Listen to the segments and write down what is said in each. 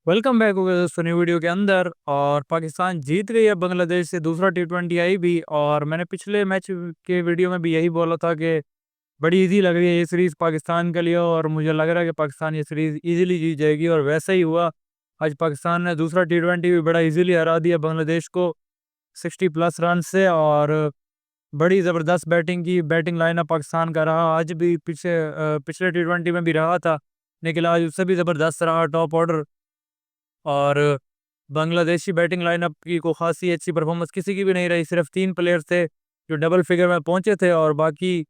Welcome back हो गया दोस्तों नई वीडियो के अंदर। और पाकिस्तान जीत गई है बांग्लादेश से दूसरा टी20 आई भी। और मैंने पिछले मैच के वीडियो में भी यही बोला था कि बड़ी इजी लग रही है ये सीरीज पाकिस्तान के लिए, और मुझे लग रहा है कि पाकिस्तान ये सीरीज इजीली जीत जाएगी, और वैसा ही हुआ। आज पाकिस्तान ने दूसरा टी20 भी बड़ा इजीली हरा दिया बांग्लादेश को 60+ रन से। और बड़ी ज़बरदस्त बैटिंग लाइनअप पाकिस्तान का रहा। आज भी पिछले टी20 में भी रहा था, लेकिन आज उससे भी ज़बरदस्त रहा टॉप ऑर्डर। और बांग्लादेशी बैटिंग लाइनअप की को खासी अच्छी परफॉर्मेंस किसी की भी नहीं रही। सिर्फ 3 प्लेयर्स थे जो डबल फिगर में पहुंचे थे, और बाकी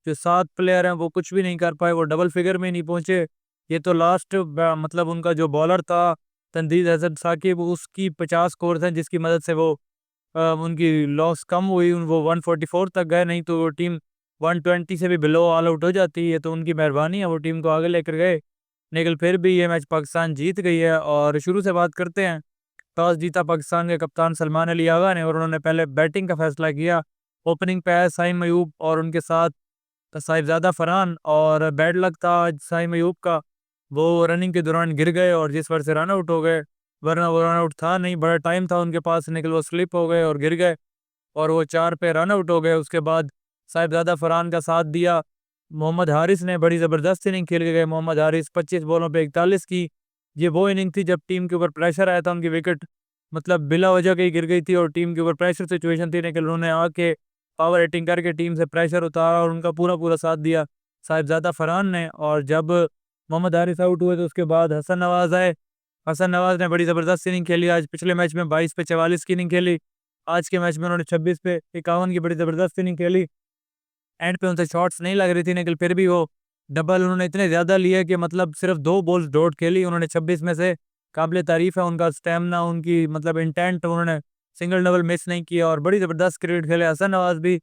जो 7 प्लेयर हैं वो कुछ भी नहीं कर पाए, वो डबल फिगर में नहीं पहुंचे। ये तो लास्ट मतलब उनका जो बॉलर था तंदीद हसन साकिब, उसकी 50 स्कोर थे जिसकी मदद से वो उनकी लॉस कम हुई, वो 144 तक गए, नहीं तो वो टीम 120 से भी बिलो ऑल आउट हो जाती है। तो उनकी मेहरबानी है, वो टीम को आगे लेकर गए। लेकिन फिर भी ये मैच पाकिस्तान जीत गई है। और शुरू से बात करते हैं। टॉस जीता पाकिस्तान के कप्तान सलमान अली आगा ने, और उन्होंने पहले बैटिंग का फैसला किया। ओपनिंग पे आया साइम अयूब और उनके साथ साहिबजादा फरहान। और बैड लक था आज साइम अयूब का, वो रनिंग के दौरान गिर गए और जिस वजह से रन आउट हो गए। वरना वो रन आउट था नहीं, बड़ा टाइम था उनके पास, निकल वो स्लिप हो गए और गिर गए, और वो 4 पे रन आउट हो गए। उसके बाद साहिबजादा फरहान का साथ दिया मोहम्मद हारिस ने, बड़ी ज़बरदस्त इनिंग खेल के गए मोहम्मद हारिस, 25 बॉलों पे 41 की। ये वो इनिंग थी जब टीम के ऊपर प्रेशर आया था, उनकी विकेट मतलब बिला वजह के ही गिर गई थी और टीम के ऊपर प्रेशर सिचुएशन थी, लेकिन उन्होंने आके पावर हिटिंग करके टीम से प्रेशर उतारा और उनका पूरा पूरा साथ दिया साहिबजादा फरहान ने। और जब मोहम्मद हारिस आउट हुए तो उसके बाद हसन नवाज आए। हसन नवाज ने बड़ी ज़बरदस्त इनिंग खेली आज, पिछले मैच में 22 पे 44 की इनिंग खेली। आज के मैच में उन्होंने 26 पे 51 की बड़ी ज़बरदस्त इनिंग खेली। एंड पे उनसे शॉट्स नहीं लग रही थी, लेकिन फिर भी वो डबल उन्होंने इतने ज़्यादा लिए कि मतलब सिर्फ 2 बॉल्स डॉट खेली उन्होंने 26 में से। काबिल तारीफ़ है उनका स्टेमिना, उनकी मतलब इंटेंट, उन्होंने सिंगल डबल मिस नहीं किया और बड़ी ज़बरदस्त क्रिकेट खेले हसन नवाज भी।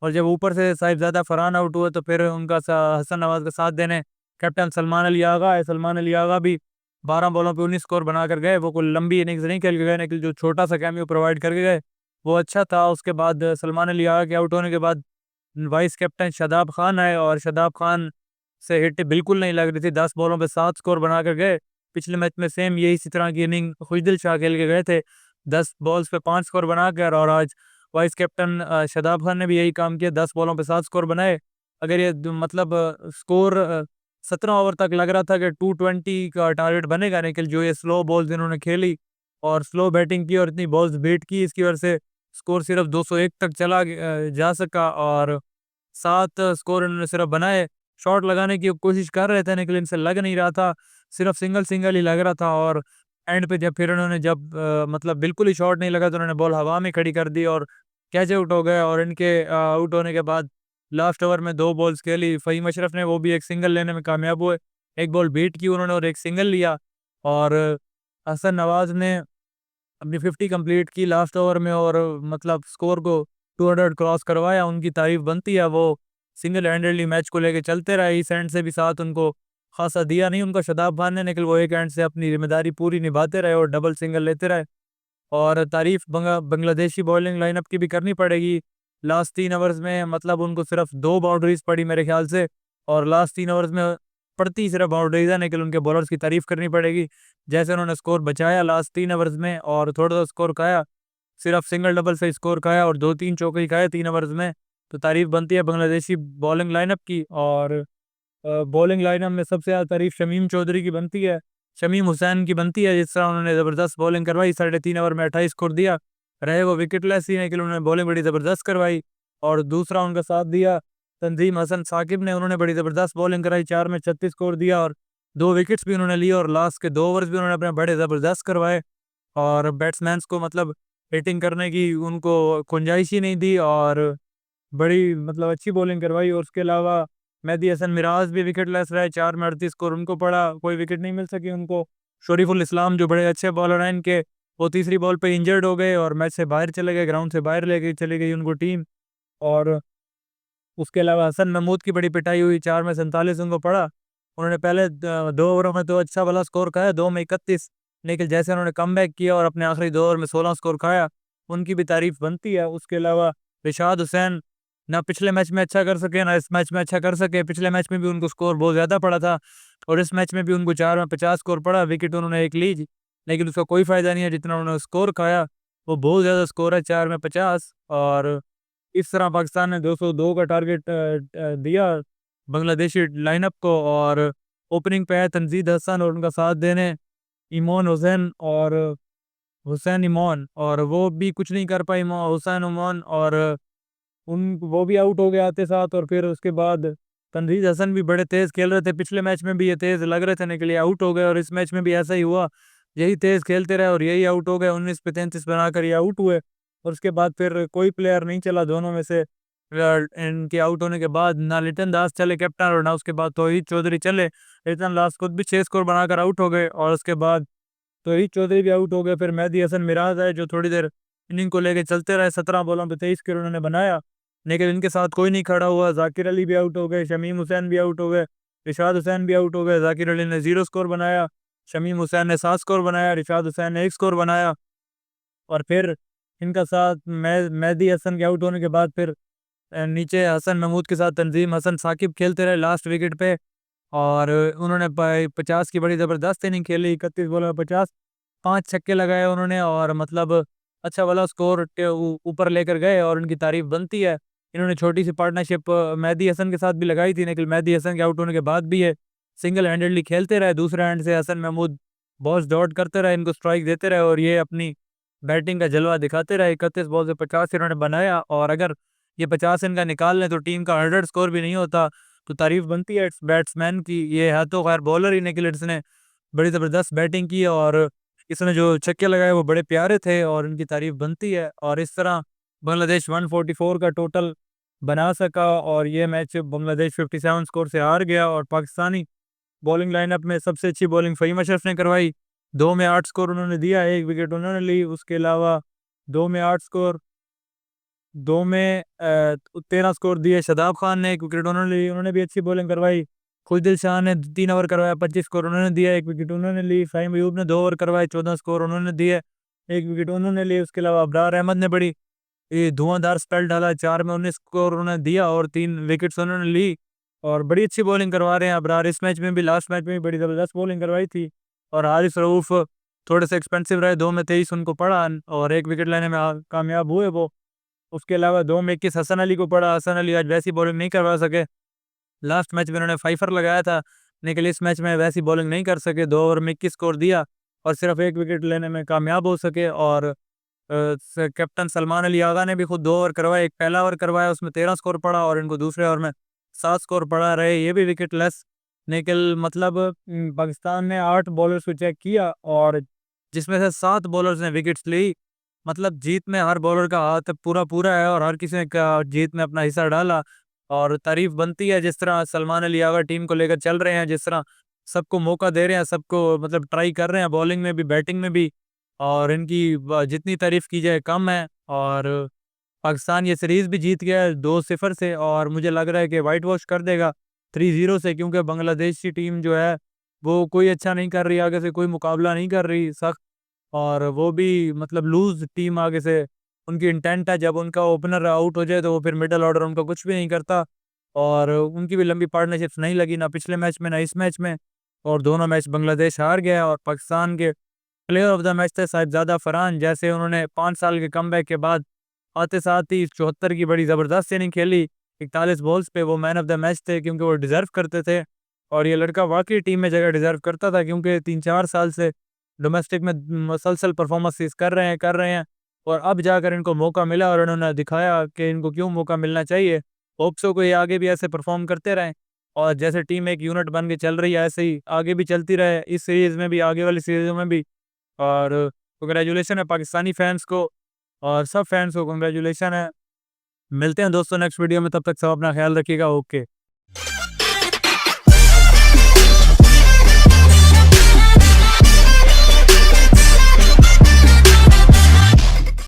और जब ऊपर से साहिबजादा फरहान आउट हुए तो फिर उनका हसन नवाज का साथ देने कैप्टन सलमान अली आगा है। सलमान अली आगा भी 12 बॉलों पे 19 स्कोर बनाकर गए। वो कोई लंबी इनिंग्स नहीं खेल के गए, लेकिन जो छोटा सा कैमियो प्रोवाइड करके गए वो अच्छा था। उसके बाद सलमान अली आगा के आउट होने के बाद वाइस कैप्टन शादाब खान आए, और शादाब खान से हिट बिल्कुल नहीं लग रही थी, 10 बॉलों पे 7 स्कोर बनाकर गए। पिछले मैच में सेम यही इसी तरह की इनिंग खुशदिल शाह खेल के गए थे, 10 बॉल्स पे 5 स्कोर बनाकर। और आज वाइस कैप्टन शादाब खान ने भी यही काम किया, 10 बॉलों पे 7 स्कोर बनाए। अगर ये मतलब स्कोर 17 ओवर तक लग रहा था कि 220 का टारगेट बनेगा, लेकिन जो ये स्लो बॉल्स इन्होंने खेली और स्लो बैटिंग की और इतनी बॉल्स बीट की, इसकी वजह से स्कोर सिर्फ 201 तक जा सका। और 7 स्कोर इन्होंने सिर्फ बनाए। शॉट लगाने की कोशिश कर रहे थे, लेकिन इनसे लग नहीं रहा था, सिर्फ सिंगल सिंगल ही लग रहा था। और एंड पे जब फिर उन्होंने जब मतलब बिल्कुल ही शॉट नहीं लगा तो उन्होंने बॉल हवा में खड़ी कर दी और कैच आउट हो गए। और इनके आउट होने के बाद लास्ट ओवर में 2 बॉल्स खेली फ़हीम अशरफ ने, वो भी एक सिंगल लेने में कामयाब हुए। एक बॉल बीट की उन्होंने और एक सिंगल लिया। और हसन नवाज ने अपनी 50 कंप्लीट की लास्ट ओवर में, और मतलब स्कोर को 200 क्रॉस करवाया। उनकी तारीफ बनती है, वो सिंगल हैंडेडली मैच को लेके चलते रहे, इस एंड से भी साथ उनको खासा दिया नहीं उनको शदाब खान ने, लेकिन वो एक एंड से अपनी जिम्मेदारी पूरी निभाते रहे और डबल सिंगल लेते रहे। और तारीफ बांग्लादेशी बॉलिंग लाइनअप की भी करनी पड़ेगी। लास्ट 3 ओवर्स में मतलब उनको सिर्फ 2 बाउंड्रीज पड़ी मेरे ख्याल से, और लास्ट 3 ओवर्स में पड़ती सिर्फ बाउंड्रीज है, लेकिन उनके बॉलर्स की तारीफ करनी पड़ेगी। जैसे उन्होंने स्कोर बचाया लास्ट 3 ओवर्स में और थोड़ा सा स्कोर खाया, सिर्फ सिंगल डबल से स्कोर खाया और 2-3 चौके ही खाए 3 ओवर्स में। तो तारीफ बनती है बांग्लादेशी बॉलिंग लाइनअप की। और बॉलिंग लाइनअप में सबसे ज़्यादा तारीफ शमीम चौधरी की बनती है, शमीम हुसैन की बनती है। जिस तरह उन्होंने ज़बरदस्त बॉलिंग करवाई, 3.5 ओवर में 28 स्कोर दिया, रहे वो विकेटलेस ही, लेकिन उन्होंने बॉलिंग बड़ी ज़बरदस्त करवाई। और दूसरा उनका साथ दिया तंजीम हसन साकिब ने, उन्होंने बड़ी ज़बरदस्त बॉलिंग कराई, 4 में 36 स्कोर दिया और 2 विकेट्स भी उन्होंने लिए, और लास्ट के 2 ओवर्स भी उन्होंने अपने बड़े ज़बरदस्त करवाए। और बैट्समैन्स को मतलब हिटिंग करने की उनको गुंजाइश ही नहीं दी, और बड़ी मतलब अच्छी बॉलिंग करवाई। और उसके अलावा मेहदी हसन मिराज भी विकेटलेस रहे, 4 में 38 स्कोर उनको पड़ा, कोई विकेट नहीं मिल सकी उनको। शरीफुल इस्लाम जो बड़े अच्छे बॉलर हैं इनके, वो तीसरी बॉल पे इंजर्ड हो गए और मैच से बाहर चले गए, ग्राउंड से बाहर लेके चली गई उनको टीम। और उसके अलावा हसन महमूद की बड़ी पिटाई हुई, 4 में 47 उनको पड़ा। उन्होंने पहले 2 ओवरों में तो अच्छा वाला स्कोर खाया, 2 में 31, लेकिन जैसे उन्होंने कमबैक किया और अपने आखिरी 2 ओवर में 16 स्कोर खाया, उनकी भी तारीफ बनती है। उसके अलावा रिशाद हुसैन ना पिछले मैच में अच्छा कर सके ना इस मैच में अच्छा कर सके, पिछले मैच में भी उनको स्कोर बहुत ज़्यादा पड़ा था और इस मैच में भी उनको 4 में 50 स्कोर पड़ा, विकेट उन्होंने एक ली, लेकिन उसका कोई फ़ायदा नहीं है। जितना उन्होंने स्कोर खाया वो बहुत ज़्यादा स्कोर है, 4 में 50। और इस तरह पाकिस्तान ने 202 का टारगेट दिया बांग्लादेशी लाइनअप को। और ओपनिंग पे है तनजीद हसन और उनका साथ देने इमोन हुसैन और हुसैन इमोन, और वो भी कुछ नहीं कर पाए हुसैन इमोन, और उन वो भी आउट हो गए आते साथ। और फिर उसके बाद तनजीद हसन भी बड़े तेज़ खेल रहे थे, पिछले मैच में भी ये तेज़ लग रहे थे निकले, लिए आउट हो गए, और इस मैच में भी ऐसा ही हुआ। यही तेज़ खेलते रहे और यही आउट हो गए, 19 पे 33 बनाकर ये आउट हुए। और उसके बाद फिर कोई प्लेयर नहीं चला दोनों में से। इनके आउट होने के बाद ना लिटन दास चले कैप्टन, और ना उसके बाद तौहीद चौधरी चले। लिटन दास खुद भी 6 स्कोर बनाकर आउट हो गए, और उसके बाद तौहीद चौधरी भी आउट हो गए। फिर मेहदी हसन मिराज आए जो थोड़ी देर इनिंग को लेके चलते रहे, 17 बॉलों पे 23 स्कोर उन्होंने बनाया, लेकिन इनके साथ कोई नहीं खड़ा हुआ। जाकिर अली भी आउट हो गए, शमीम हुसैन भी आउट हो गए, रिशाद हुसैन भी आउट हो गए। जाकिर अली ने 0 स्कोर बनाया, शमीम हुसैन ने 7 स्कोर बनाया, रिशाद हुसैन ने 1 स्कोर बनाया। और फिर इनका साथ मेहदी हसन के आउट होने के बाद फिर नीचे हसन महमूद के साथ तंजीम हसन साकिब खेलते रहे लास्ट विकेट पे। और उन्होंने 50 की बड़ी ज़बरदस्त इनिंग खेली, 31 बॉलों में 50, 5 छक्के लगाए उन्होंने, और मतलब अच्छा वाला स्कोर ऊपर लेकर गए, और उनकी तारीफ बनती है। इन्होंने छोटी सी पार्टनरशिप मेहदी हसन के साथ भी लगाई थी, लेकिन मेहदी हसन के आउट होने के बाद भी ये सिंगल हैंडेडली खेलते रहे। दूसरे हैंड से हसन महमूद बॉल्स डॉट करते रहे, इनको स्ट्राइक देते रहे, और ये अपनी बैटिंग का जलवा दिखाते रहे। 31 बॉल से 50 इन्होंने बनाया, और अगर ये 50 इनका निकाल लें तो टीम का 100 स्कोर भी नहीं होता। तो तारीफ बनती है इस बैट्समैन की। ये है तो खैर बॉलर ही, लेकिन इसने बड़ी ज़बरदस्त बैटिंग की, और इसने जो छक्के लगाए वो बड़े प्यारे थे, और इनकी तारीफ बनती है। और इस तरह बांग्लादेश 144 का टोटल बना सका, और ये मैच बांग्लादेश 57 स्कोर से हार गया। और पाकिस्तानी बॉलिंग लाइनअप में सबसे अच्छी बॉलिंग फ़हीम अशरफ ने करवाई, 2 में 8 स्कोर उन्होंने दिया, 1 विकेट उन्होंने ली। उसके अलावा 2 में 8 स्कोर, 2 में 13 स्कोर दिए। शादाब खान ने 1 विकेट उन्होंने ली, उन्होंने भी अच्छी बॉलिंग करवाई। खुशदिल शाह ने 3 ओवर करवाया, 25 स्कोर उन्होंने दिया, 1 विकेट उन्होंने ली। फ़हीम अयूब ने 2 ओवर करवाए, 14 स्कोर उन्होंने दिए, 1 विकेट उन्होंने लिए। उसके अलावा अबरार अहमद ने बड़ी ये धुआंधार स्पेल डाला, 4 में 19 स्कोर उन्होंने दिया, और 3 विकेट्स उन्होंने ली। और बड़ी अच्छी बॉलिंग करवा रहे हैं अबरार, इस मैच में भी, लास्ट मैच में भी बड़ी ज़बरदस्त बॉलिंग करवाई थी। और हारिस रऊफ थोड़े से एक्सपेंसिव रहे, 2 में 23 उनको पड़ा, और 1 विकेट लेने में कामयाब हुए वो। उसके अलावा 2 में 21 हसन अली को पड़ा, हसन अली आज वैसी बॉलिंग नहीं करवा सके। लास्ट मैच में उन्होंने फाइफर लगाया था, लेकिन इस मैच में वैसी बॉलिंग नहीं कर सके, 2 ओवर में 21 स्कोर दिया, और सिर्फ 1 विकेट लेने में कामयाब हो सके। और कैप्टन सलमान अली आगा ने भी खुद 2 ओवर करवाए, एक पहला ओवर करवाया उसमें 13 स्कोर पड़ा, और इनको दूसरे ओवर में 7 स्कोर पड़ा रहे, ये भी विकेट लेस। लेकिन मतलब पाकिस्तान ने 8 बॉलर्स को चेक किया, और जिसमें से 7 बॉलर्स ने विकेट्स ली। मतलब जीत में हर बॉलर का हाथ पूरा पूरा है, और हर किसी ने जीत में अपना हिस्सा डाला। और तारीफ बनती है जिस तरह सलमान अली आगा टीम को लेकर चल रहे हैं, जिस तरह सबको मौका दे रहे हैं, सबको मतलब ट्राई कर रहे हैं, बॉलिंग में भी बैटिंग में भी। और इनकी जितनी तारीफ की जाए कम है। और पाकिस्तान ये सीरीज़ भी जीत गया है 2-0 से, और मुझे लग रहा है कि वाइट वॉश कर देगा 3-0 से, क्योंकि बांग्लादेश की टीम जो है वो कोई अच्छा नहीं कर रही, आगे से कोई मुकाबला नहीं कर रही सख्त। और वो भी मतलब लूज़ टीम आगे से उनकी इंटेंट है, जब उनका ओपनर आउट हो जाए तो वो फिर मिडल ऑर्डर उनका कुछ भी नहीं करता। और उनकी भी लंबी पार्टनरशिप्स नहीं लगी, ना पिछले मैच में ना इस मैच में, और दोनों मैच बांग्लादेश हार गया। और पाकिस्तान के प्लेयर ऑफ द मैच थे साहिबजादा फरहान, जैसे उन्होंने 5 साल के कमबैक के बाद आते साथ ही 74 की बड़ी ज़बरदस्त इनिंग खेली, 41 बॉल्स पे वो मैन ऑफ द मैच थे, क्योंकि वो डिज़र्व करते थे। और ये लड़का वाक़ई टीम में जगह डिज़र्व करता था, क्योंकि 3-4 साल से डोमेस्टिक में मुसलसल परफॉर्मेंसेस कर रहे हैं, और अब जाकर इनको मौका मिला, और इन्होंने दिखाया कि इनको क्यों मौका मिलना चाहिए। होप सो को ये आगे भी ऐसे परफॉर्म करते रहें, और जैसे टीम एक यूनिट बन के चल रही है ऐसे ही आगे भी चलती रहे, इस सीरीज़ में भी, आगे वाली सीरीज़ों में भी। और कांग्रेचुलेशन है पाकिस्तानी फैंस को, और सब फैंस को कांग्रेचुलेशन है। मिलते हैं दोस्तों नेक्स्ट वीडियो में, तब तक सब अपना ख्याल रखिएगा। ओके।